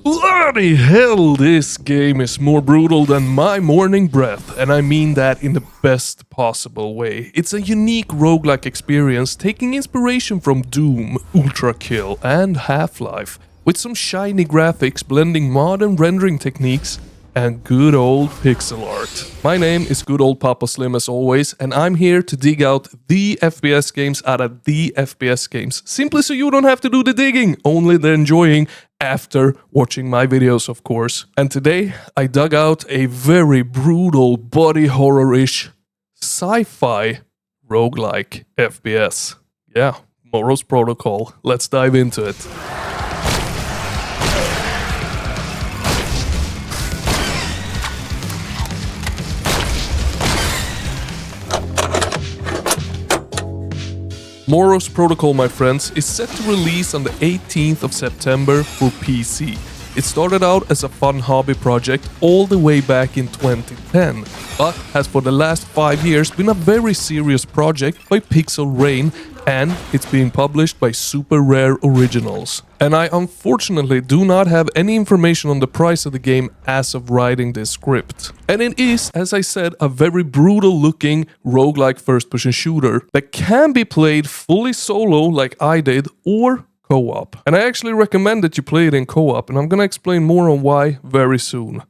Bloody hell, this game is more brutal than my morning breath, and I mean that in the best possible way. It's a unique roguelike experience taking inspiration from Doom, Ultra Kill, and Half-Life, with some shiny graphics blending modern rendering techniques and good old pixel art. My name is good old Papa Slim as always, and I'm here to dig out the FPS games out of the FPS games, simply so you don't have to do the digging, only the enjoying after watching my videos, of course. And today I dug out a very brutal body horror-ish sci-fi roguelike FPS. Yeah, Moros Protocol. Let's dive into it. Moros Protocol, my friends, is set to release on the 18th of September for PC. It started out as a fun hobby project all the way back in 2010, but has for the last 5 years been a very serious project by Pixel Rain, and it's being published by Super Rare Originals. And I unfortunately do not have any information on the price of the game as of writing this script. And it is, as I said, a very brutal looking roguelike first-person shooter that can be played fully solo like I did, or co-op. And I actually recommend that you play it in co-op, and I'm gonna explain more on why very soon.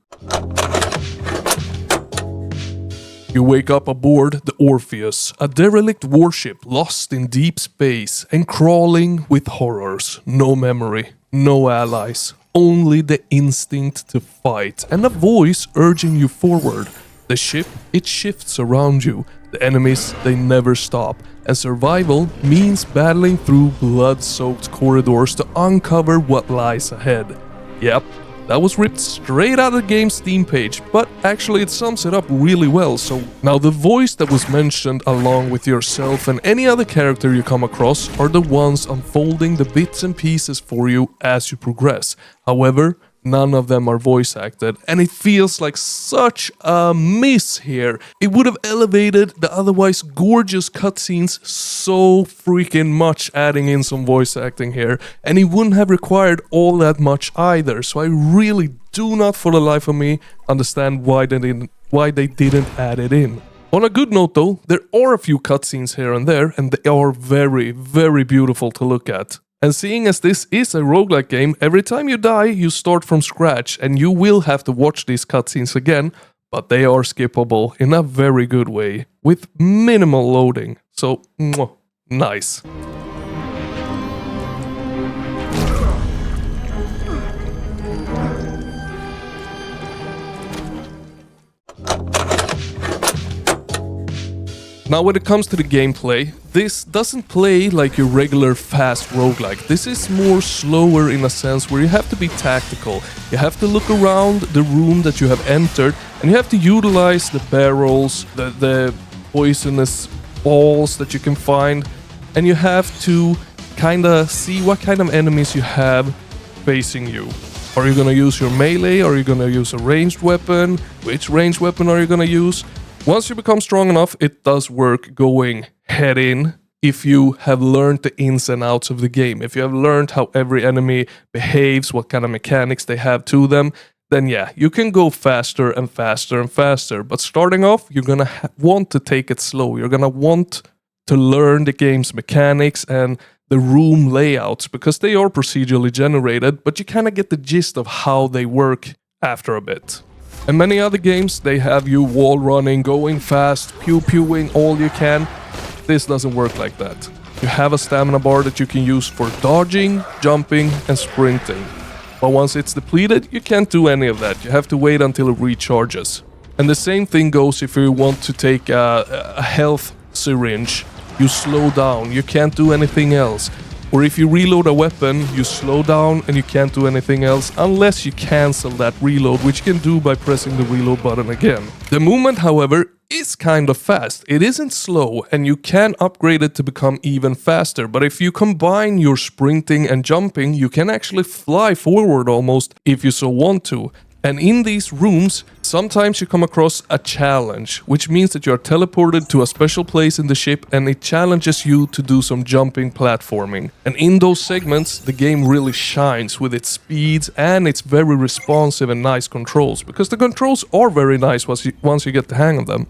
You wake up aboard the Orpheus, a derelict warship lost in deep space and crawling with horrors. No memory, no allies, only the instinct to fight and a voice urging you forward. The ship, it shifts around you. The enemies, they never stop. And survival means battling through blood-soaked corridors to uncover what lies ahead. Yep. That was ripped straight out of the game's Steam page, but actually it sums it up really well. So now the voice that was mentioned along with yourself and any other character you come across are the ones unfolding the bits and pieces for you as you progress. However, none of them are voice acted, and it feels like such a miss here. It would have elevated the otherwise gorgeous cutscenes so freaking much adding in some voice acting here, and it wouldn't have required all that much either. So I really do not for the life of me understand why they didn't add it in. On a good note though, there are a few cutscenes here and there, and they are very, very beautiful to look at. And seeing as this is a roguelike game, every time you die, you start from scratch, and you will have to watch these cutscenes again, but they are skippable in a very good way, with minimal loading. So, nice. Now when it comes to the gameplay, this doesn't play like your regular fast roguelike. This is more slower in a sense where you have to be tactical. You have to look around the room that you have entered, and you have to utilize the barrels, the poisonous balls that you can find, and you have to kinda see what kind of enemies you have facing you. Are you gonna use your melee? Are you gonna use a ranged weapon? Which ranged weapon are you gonna use? Once you become strong enough, it does work going head in if you have learned the ins and outs of the game. If you have learned how every enemy behaves, what kind of mechanics they have to them, then yeah, you can go faster and faster and faster. But starting off, you're gonna want to take it slow. You're gonna want to learn the game's mechanics and the room layouts, because they are procedurally generated, but you kind of get the gist of how they work after a bit. In many other games, they have you wall running, going fast, pew-pewing all you can. This doesn't work like that. You have a stamina bar that you can use for dodging, jumping, and sprinting. But once it's depleted, you can't do any of that. You have to wait until it recharges. And the same thing goes if you want to take a health syringe. You slow down, you can't do anything else. Or if you reload a weapon, you slow down and you can't do anything else unless you cancel that reload, which you can do by pressing the reload button again. The movement, however, is kind of fast. It isn't slow, and you can upgrade it to become even faster. But if you combine your sprinting and jumping, you can actually fly forward almost if you so want to. And in these rooms, sometimes you come across a challenge, which means that you are teleported to a special place in the ship and it challenges you to do some jumping platforming. And in those segments, the game really shines with its speeds and its very responsive and nice controls, because the controls are very nice once you get the hang of them.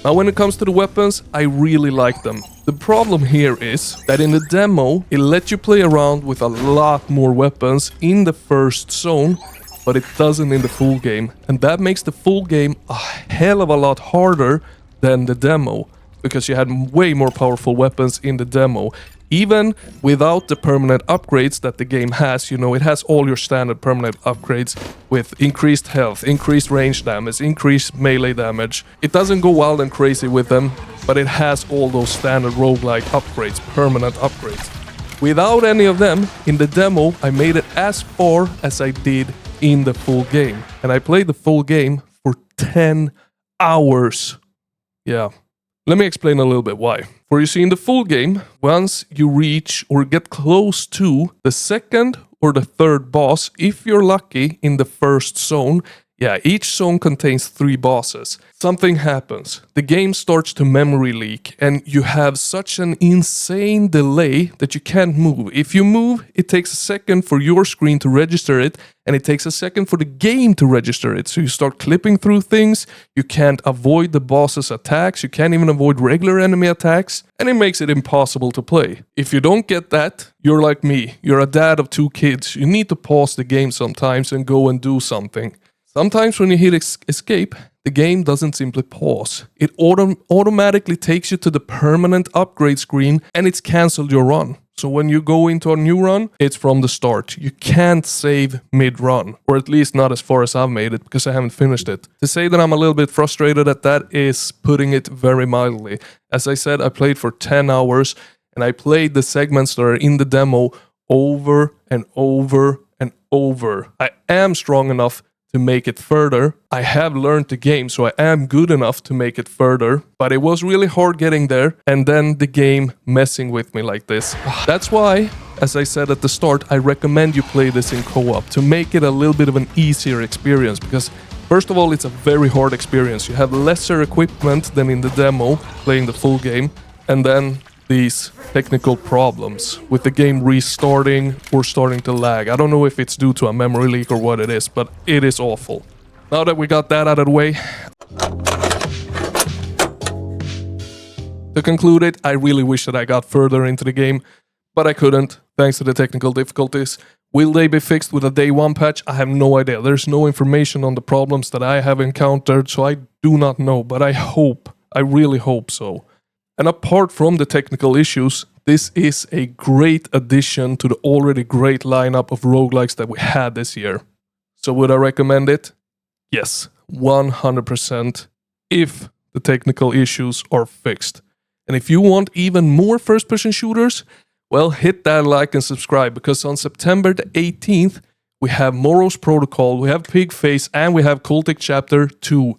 Now when it comes to the weapons, I really like them. The problem here is that in the demo, it lets you play around with a lot more weapons in the first zone, but it doesn't in the full game. And that makes the full game a hell of a lot harder than the demo, because you had way more powerful weapons in the demo. Even without the permanent upgrades that the game has, you know, it has all your standard permanent upgrades with increased health, increased range damage, increased melee damage. It doesn't go wild and crazy with them, but it has all those standard roguelike upgrades, permanent upgrades. Without any of them, in the demo, I made it as far as I did in the full game. And I played the full game for 10 hours. Yeah. Let me explain a little bit why. For you see, in the full game, once you reach or get close to the second or the third boss, if you're lucky, in the first zone, yeah, each zone contains 3 bosses. Something happens. The game starts to memory leak and you have such an insane delay that you can't move. If you move, it takes a second for your screen to register it and it takes a second for the game to register it. So you start clipping through things, you can't avoid the boss's attacks, you can't even avoid regular enemy attacks, and it makes it impossible to play. If you don't get that, you're like me. You're a dad of 2 kids. You need to pause the game sometimes and go and do something. Sometimes when you hit escape, the game doesn't simply pause. It automatically takes you to the permanent upgrade screen and it's cancelled your run. So when you go into a new run, it's from the start. You can't save mid-run, or at least not as far as I've made it, because I haven't finished it. To say that I'm a little bit frustrated at that is putting it very mildly. As I said, I played for 10 hours and I played the segments that are in the demo over and over and over. I am strong enough to make it further. I have learned the game, so I am good enough to make it further, but it was really hard getting there, and then the game messing with me like this. That's why, as I said at the start, I recommend you play this in co-op to make it a little bit of an easier experience, because first of all, it's a very hard experience. You have lesser equipment than in the demo, playing the full game, and then these technical problems with the game restarting or starting to lag. I don't know if it's due to a memory leak or what it is, but it is awful. Now that we got that out of the way, to conclude it, I really wish that I got further into the game, but I couldn't, thanks to the technical difficulties. Will they be fixed with a day 1 patch? I have no idea. There's no information on the problems that I have encountered, so I do not know, but I really hope so. And apart from the technical issues, this is a great addition to the already great lineup of roguelikes that we had this year. So would I recommend it? Yes, 100%, if the technical issues are fixed. And if you want even more first-person shooters, well, hit that like and subscribe, because on September the 18th, we have Moros Protocol, we have Pigface, and we have Cultic Chapter 2,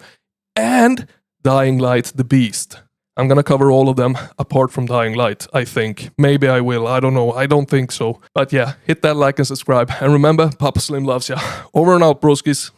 and Dying Light the Beast. I'm gonna cover all of them apart from Dying Light, I think. Maybe I will, I don't know, I don't think so. But yeah, hit that like and subscribe. And remember, Papa Slim loves ya. Over and out, broskies.